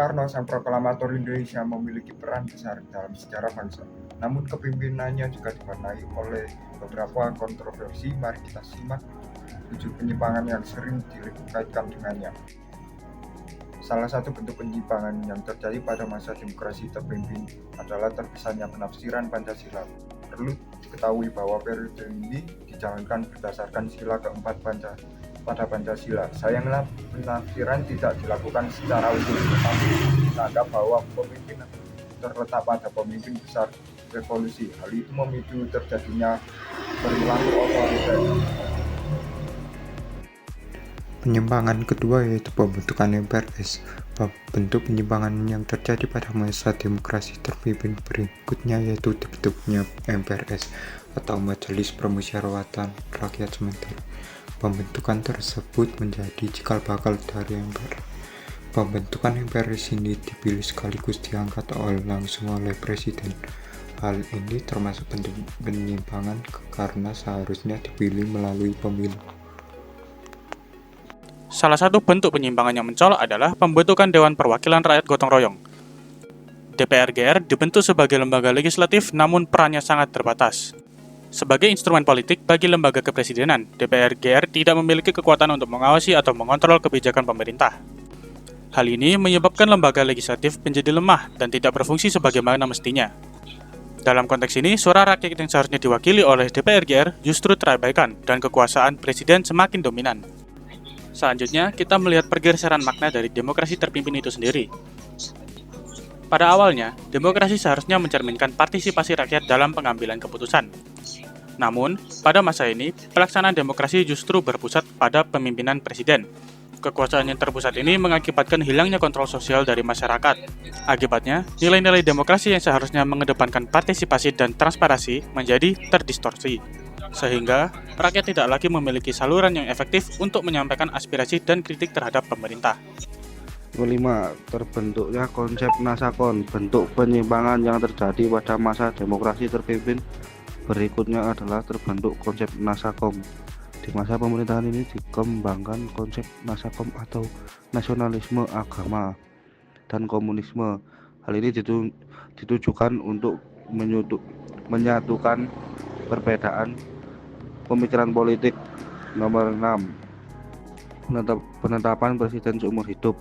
Soekarno, sang proklamator Indonesia, memiliki peran besar dalam sejarah bangsa. Namun kepemimpinannya juga diwarnai oleh beberapa kontroversi. Mari kita simak 7 penyimpangan yang sering dikaitkan dengannya. Salah satu bentuk penyimpangan yang terjadi pada masa demokrasi terpimpin adalah terpisahnya penafsiran Pancasila. Perlu diketahui bahwa periode ini dijalankan berdasarkan sila keempat pada Pancasila. Sayangnya penafsiran tidak dilakukan secara utuh, tetapi dianggap bahwa pemimpin terletak pada pemimpin besar revolusi. Hal itu memicu terjadinya perilaku otoriter. Penyimpangan kedua yaitu pembentukan MPRS. Bentuk penyimpangan yang terjadi pada masa demokrasi terpimpin berikutnya yaitu dibentuknya MPRS atau Majelis Permusyawaratan Rakyat Sementara. Pembentukan tersebut menjadi cikal bakal dari MPR. Pembentukan MPRS ini dipilih sekaligus diangkat langsung oleh Presiden. Hal ini termasuk bentuk penyimpangan karena seharusnya dipilih melalui pemilu. Salah satu bentuk penyimpangan yang mencolok adalah pembentukan Dewan Perwakilan Rakyat Gotong Royong. DPR-GR dibentuk sebagai lembaga legislatif namun perannya sangat terbatas. Sebagai instrumen politik bagi lembaga kepresidenan, DPR-GR tidak memiliki kekuatan untuk mengawasi atau mengontrol kebijakan pemerintah. Hal ini menyebabkan lembaga legislatif menjadi lemah dan tidak berfungsi sebagaimana mestinya. Dalam konteks ini, suara rakyat yang seharusnya diwakili oleh DPR-GR justru terabaikan dan kekuasaan presiden semakin dominan. Selanjutnya, kita melihat pergeseran makna dari demokrasi terpimpin itu sendiri. Pada awalnya, demokrasi seharusnya mencerminkan partisipasi rakyat dalam pengambilan keputusan. Namun, pada masa ini, pelaksanaan demokrasi justru berpusat pada pemimpinan presiden. Kekuasaan yang terpusat ini mengakibatkan hilangnya kontrol sosial dari masyarakat. Akibatnya, nilai-nilai demokrasi yang seharusnya mengedepankan partisipasi dan transparansi menjadi terdistorsi. Sehingga, rakyat tidak lagi memiliki saluran yang efektif untuk menyampaikan aspirasi dan kritik terhadap pemerintah. Kelima, terbentuknya konsep Nasakon. Bentuk penyimpangan yang terjadi pada masa demokrasi terpimpin berikutnya adalah terbentuk konsep Nasakom. Di masa pemerintahan ini dikembangkan konsep Nasakom atau nasionalisme agama dan komunisme. Hal ini ditujukan untuk menyatukan perbedaan pemikiran politik. Nomor 6, penetapan presiden seumur hidup.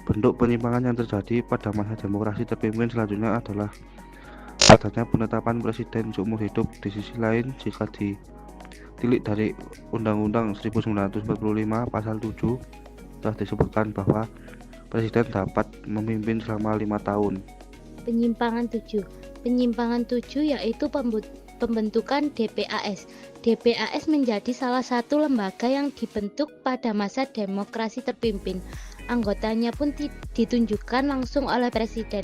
Bentuk penyimpangan yang terjadi pada masa demokrasi terpimpin selanjutnya adalah adanya penetapan presiden seumur hidup. Di sisi lain, jika ditilik dari Undang-Undang 1945 pasal 7 telah disebutkan bahwa presiden dapat memimpin selama 5 tahun. Penyimpangan 7 yaitu pembentukan DPAS. DPAS menjadi salah satu lembaga yang dibentuk pada masa demokrasi terpimpin. Anggotanya pun ditunjukkan langsung oleh presiden.